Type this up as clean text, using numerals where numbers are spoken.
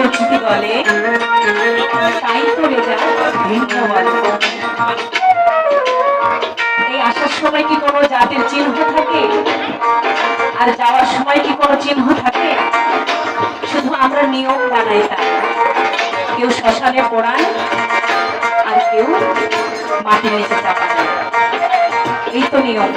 প্রকৃতি বলে তাই করে যায় ভিন্ন বলে। এই আসার সময় কি কোনো জাতির চিহ্ন থাকে, আর যাওয়ার সময় কি কোনো চিহ্ন থাকে? শুধু আমরা নিয়ম বানাই, তা কেউ শ্মশানে পোড়ান আর কেউ মাটির নিচে চাপান, এই তো নিয়ম।